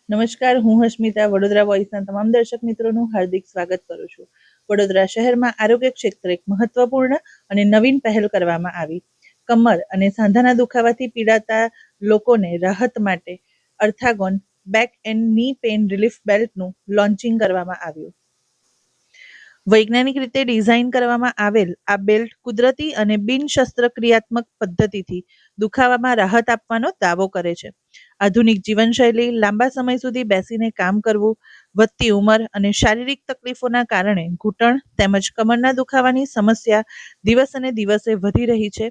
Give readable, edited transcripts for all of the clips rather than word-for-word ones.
નમસ્કાર, હું હસ્મિતા વડોદરા વોઇસના તમામ દર્શક મિત્રોનું હાર્દિક સ્વાગત કરું છું. વડોદરા શહેરમાં આરોગ્ય ક્ષેત્રે એક મહત્વપૂર્ણ અને નવીન પહેલ કરવામાં આવી. કમર અને સાંધાના દુખાવાથી પીડાતા લોકોને રાહત માટે અર્થાગોન બેક એન્ડ ની પેઇન રિલીફ બેલ્ટનું લોન્ચિંગ કરવામાં આવ્યું. વૈજ્ઞાનિક રીતે ડિઝાઇન કરવામાં આવેલ આ બેલ્ટ કુદરતી અને બિન શસ્ત્રક્રિયાત્મક પદ્ધતિથી દુખાવામાં રાહત આપવાનો દાવો કરે છે. આધુનિક જીવનશૈલી, લાંબા સમય સુધી બેસીને કામ કરવું, વધતી ઉંમર અને શારીરિક તકલીફોના કારણે ઘૂંટણ તેમજ કમરના દુખાવાની સમસ્યા દિવસે દિવસે વધી રહી છે.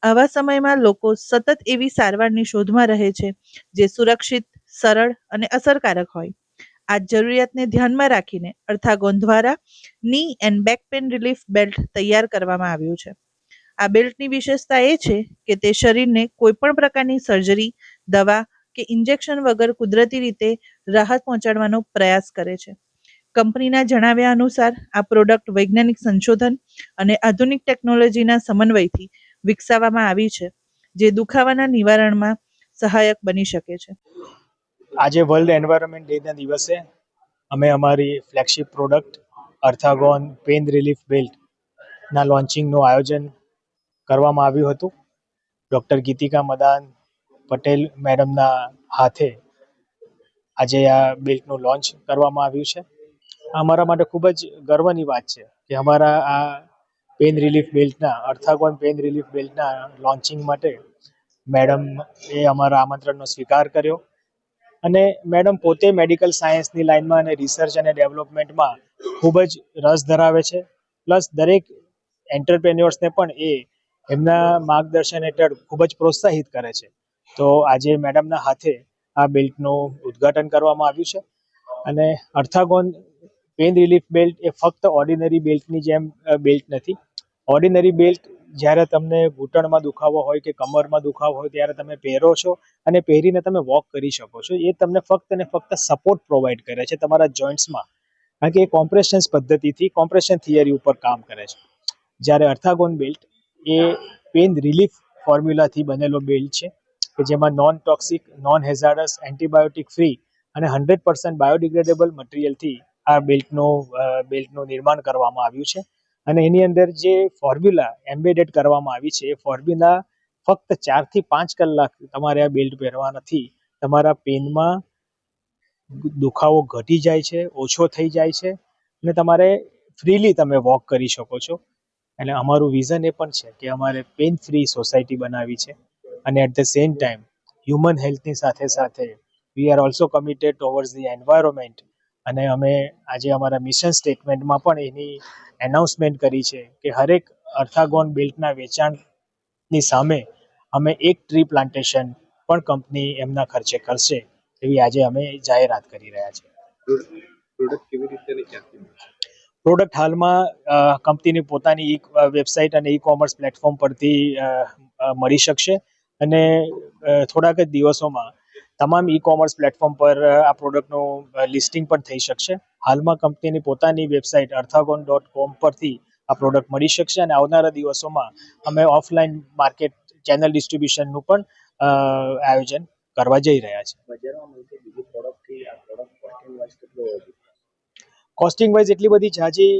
આવા સમયમાં લોકો સતત એવી સારવારની શોધમાં રહે છે જે સુરક્ષિત, સરળ અને અસરકારક હોય. આ જરૂરિયાતને ધ્યાનમાં રાખીને અર્થાગોન દ્વારા ની and back pain relief belt તૈયાર કરવામાં આવ્યું છે. આ બેલ્ટની વિશેષતા એ છે કે તે શરીરને કોઈ પણ પ્રકારની સર્જરી, દવા કે ઇન્જેક્શન વગર કુદરતી રીતે રાહત પહોંચાડવાનો પ્રયાસ કરે છે. કંપનીના જણાવ્યા અનુસાર આ પ્રોડક્ટ વૈજ્ઞાનિક સંશોધન અને આધુનિક ટેકનોલોજીના સમન્વયથી વિકસાવવામાં આવી છે, જે દુખાવાના નિવારણમાં સહાયક બની શકે છે. આજે વર્લ્ડ એન્વાયરમેન્ટ ડેના દિવસે અમે અમારી ફ્લેગશિપ પ્રોડક્ટ અર્થાગોન પેઇન રિલીફ બેલ્ટના લોન્ચિંગનું આયોજન કરવામાં આવ્યું હતું. ડૉક્ટર ગીતિકા મદાન પટેલ મેડમના હાથે આજે આ બેલ્ટનું લોન્ચ કરવામાં આવ્યું છે. અમારા માટે ખૂબ જ ગર્વની વાત છે કે અમારા આ પેઇન રિલીફ બેલ્ટના અર્થાગોન પેઇન રિલીફ બેલ્ટના લોન્ચિંગ માટે મેડમ એ અમારા આમંત્રણનો સ્વીકાર કર્યો અને મેડમ પોતે મેડિકલ સાયન્સની લાઇનમાં અને રિસર્ચ અને ડેવલપમેન્ટમાં ખૂબ જ રસ ધરાવે છે. પ્લસ દરેક એન્ટરપ્રેન્યોર્સને પણ એમના માર્ગદર્શન હેઠળ ખૂબ જ પ્રોત્સાહિત કરે છે. તો આજે મેડમના હાથે આ બેલ્ટનું ઉદ્ઘાટન કરવામાં આવ્યું છે અને અર્થાગોન પેઇન રિલીફ બેલ્ટ એ ફક્ત ઓર્ડિનરી બેલ્ટની જેમ બેલ્ટ નથી. ઓર્ડિનરી બેલ્ટ જ્યારે તમને ઘૂંટણમાં દુખાવો હોય કે કમરમાં દુખાવો હોય ત્યારે તમે પહેરો છો અને પહેરીને તમે વોક કરી શકો છો. એ તમને ફક્ત ને ફક્ત સપોર્ટ પ્રોવાઈડ કરે છે તમારા જોઈન્ટ્સમાં, કારણ કે એ કોમ્પ્રેશન્સ પદ્ધતિથી કોમ્પ્રેશન થિયરી ઉપર કામ કરે છે. જ્યારે અર્થાગોન બેલ્ટ એ પેઇન રિલીફ ફોર્મ્યુલાથી બનેલો બેલ્ટ છે કે જેમાં non toxic, non hazardous, antibiotic free અને 100% બાયોડિગ્રેડેબલ મટીરિયલથી આ બેલ્ટનું નિર્માણ કરવામાં આવ્યું છે. અને એની અંદર જે ફોર્મ્યુલા એમ્બેડેડ કરવામાં આવી છે એ ફોર્મ્યુલા ફક્ત 4 થી 5 કલાક તમારે આ બેલ્ટ પહેરવાથી તમારા પેનમાં દુખાવો ઘટી જાય છે, ઓછો થઈ જાય છે અને તમારે ફ્રીલી તમે વોક કરી શકો છો. એટલે અમારું વિઝન એ પણ છે કે અમારે પેઇન ફ્રી સોસાયટી બનાવી છે અને at the same time human હેલ્થની સાથે સાથે we are also committed towards the environment. અને અમે આજે અમારા મિશન સ્ટેટમેન્ટમાં પણ એની એનાઉન્સમેન્ટ કરી છે કે હરેક અર્થાગોન બેલ્ટના વેચાણની સામે અમે એક ટ્રી પ્લાન્ટેશન પણ કંપની એમના ખર્ચે કરશે એવી આજે અમે જાહેરાત કરી રહ્યા છીએ. પ્રોડક્ટ હાલમાં કંપનીની પોતાની વેબસાઇટ અને ઈ કોમર્સ પ્લેટફોર્મ પરથી મળી શકશે અને થોડાક જ દિવસોમાં તમામ ઈ કોમર્સ પ્લેટફોર્મ પર આ પ્રોડક્ટનું લિસ્ટિંગ પણ થઈ શકશે. હાલમાં કંપનીની પોતાની વેબસાઇટ અર્થાગોન.com પરથી આ પ્રોડક્ટ મળી શકશે અને આવનારા દિવસોમાં અમે ઓફલાઈન માર્કેટ ચેનલ ડિસ્ટ્રીબ્યુશનનું પણ આયોજન કરવા જઈ રહ્યા છે. કોસ્ટિંગ વાઇઝ એટલી બધી ઝાઝી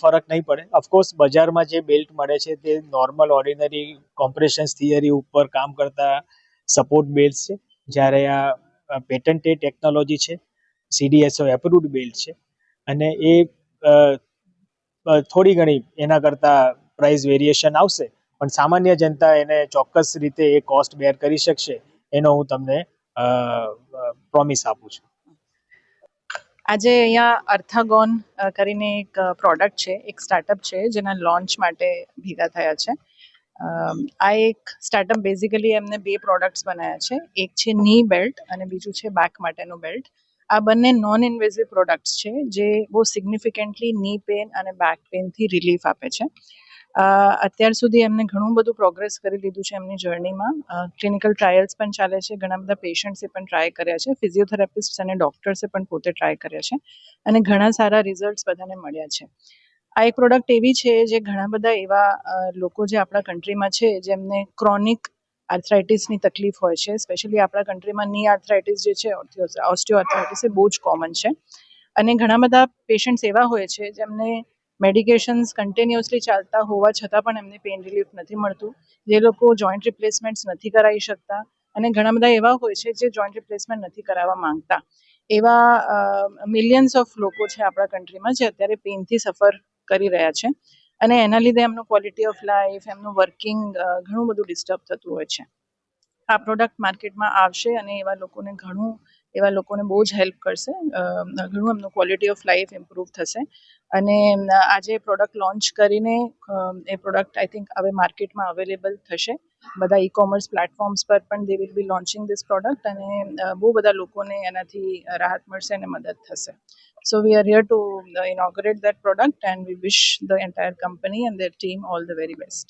ફરક નહીં પડે. ઓફકોર્સ બજારમાં જે બેલ્ટ મળે છે તે નોર્મલ ઓર્ડિનરી કોમ્પ્રેશન્સ થિયરી ઉપર કામ કરતા સપોર્ટ બેલ્ટ છે, જ્યારે આ પેટન્ટેડ ટેકનોલોજી છે, CDSO એપ્રુવડ બેલ્ટ છે અને એ થોડી ઘણી એના કરતાં પ્રાઇસ વેરિએશન આવશે, પણ સામાન્ય જનતા એને ચોક્કસ રીતે એ કોસ્ટ બેર કરી શકશે એનો હું તમને પ્રોમિસ આપું છું. આજે અહીંયા અર્થાગોન કરીને એક પ્રોડક્ટ છે, એક સ્ટાર્ટઅપ છે જેના લોન્ચ માટે ભેગા થયા છે. આ એક સ્ટાર્ટઅપ બેઝિકલી એમને 2 પ્રોડક્ટ્સ બનાવ્યા છે. એક છે ની બેલ્ટ અને બીજું છે બેક માટેનું બેલ્ટ. આ બંને નોન ઇન્વેઝિવ પ્રોડક્ટ્સ છે જે બહુ સિગ્નિફિકન્ટલી ની પેન અને બેક પેનથી રિલીફ આપે છે. અત્યાર સુધી એમને ઘણું બધું પ્રોગ્રેસ કરી લીધું છે એમની જર્નીમાં. ક્લિનિકલ ટ્રાયલ્સ પણ ચાલે છે, ઘણા બધા પેશન્ટ્સે પણ ટ્રાય કર્યા છે, ફિઝિયોથેરાપિસ્ટ અને ડૉક્ટર્સે પણ પોતે ટ્રાય કર્યા છે અને ઘણા સારા રિઝલ્ટ્સ બધાને મળ્યા છે. આ એક પ્રોડક્ટ એવી છે જે ઘણા બધા એવા લોકો જે આપણા કન્ટ્રીમાં છે જેમને ક્રોનિક આર્થરાઇટિસની તકલીફ હોય છે. સ્પેશિયલી આપણા કન્ટ્રીમાં ની આર્થરાઇટિસ જે છે, ઓસ્ટિયો આર્થરાઇટિસ એ બહુ જ કોમન છે. અને ઘણા બધા પેશન્ટ્સ એવા હોય છે જેમને મેડિકેશન્સ કન્ટિન્યુઅસલી ચાલતા હોવા છતાં પણ એમને પેઇન રિલીફ નથી મળતું, જે લોકો જોઈન્ટ રિપ્લેસમેન્ટ્સ નથી કરાવી શકતા, અને ઘણા બધા એવા હોય છે જે જોઈન્ટ રિપ્લેસમેન્ટ નથી કરાવવા માંગતા. એવા મિલિયન્સ ઓફ લોકો છે આપણા કન્ટ્રીમાં જે અત્યારે પેઇનથી સફર કરી રહ્યા છે, અને એના લીધે એમનું ક્વોલિટી ઓફ લાઈફ, એમનું વર્કિંગ ઘણું બધું ડિસ્ટર્બ થતું હોય છે. આ પ્રોડક્ટ માર્કેટમાં આવશે અને એવા લોકોને બહુ જ હેલ્પ કરશે. ઘણું એમનું ક્વોલિટી ઓફ લાઈફ ઇમ્પ્રૂવ થશે. અને આજે પ્રોડક્ટ લોન્ચ કરીને એ પ્રોડક્ટ આઈ થિંક હવે માર્કેટમાં અવેલેબલ થશે. બધા ઈ-કોમર્સ પ્લેટફોર્મ્સ પર પણ they will be launching this product, અને બહુ બધા લોકોને એનાથી રાહત મળશે અને મદદ થશે. So we are here to inaugurate that product, and we wish the entire company and their team all the very best.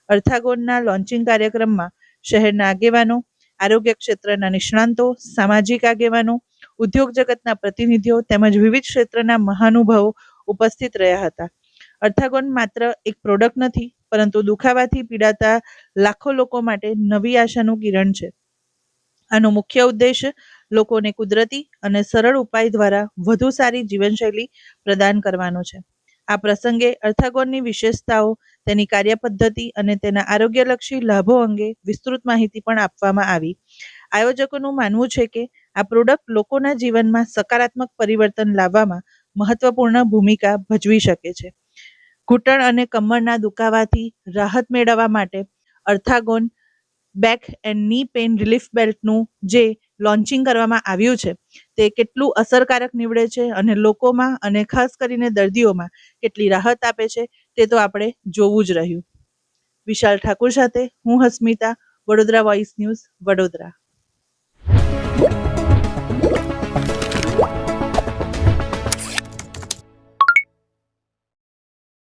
અર્થાગોનના લોન્ચિંગ કાર્યક્રમમાં શહેરના આગેવાનો, આરોગ્ય ક્ષેત્રના નિષ્ણાંતો, સામાજિક આગેવાનો, ઉદ્યોગ જગતના પ્રતિનિધિઓ તેમજ વિવિધ ક્ષેત્રના મહાનુભાવો ઉપસ્થિત રહ્યા હતા. અર્થાગોન માત્ર એક પ્રોડક્ટ નથી, પરંતુ દુખાવાથી પીડાતા લાખો લોકો માટે નવી આશાનું કિરણ છે. આનો મુખ્ય ઉદ્દેશ લોકોને કુદરતી અને સરળ ઉપાય દ્વારા વધુ સારી જીવનશૈલી પ્રદાન કરવાનો છે. આ પ્રસંગે અર્થાગોનની વિશેષતાઓ, તેની કાર્યપદ્ધતિ અને તેના આરોગ્યલક્ષી લાભો અંગે વિસ્તૃત માહિતી પણ આપવામાં આવી. આયોજકોનું માનવું છે કે આ પ્રોડક્ટ લોકોના જીવનમાં સકારાત્મક પરિવર્તન લાવવામાં મહત્વપૂર્ણ ભૂમિકા ભજવી શકે છે. ઘૂંટણ અને કમરના દુખાવાથી રાહત મેળવવા માટે અર્થાગોન બેક એન્ડ ની પેઇન રિલીફ બેલ્ટનું જે લોન્ચિંગ કરવામાં આવ્યું છે તે કેટલું અસરકારક નીવડે છે અને લોકોમાં અને ખાસ કરીને દર્દીઓમાં કેટલી રાહત આપે છે તે તો આપણે જોવું જ રહ્યું. વિશાલ ઠાકુર સાથે હું હસ્મિતા, વડોદરા વોઇસ ન્યૂઝ, વડોદરા.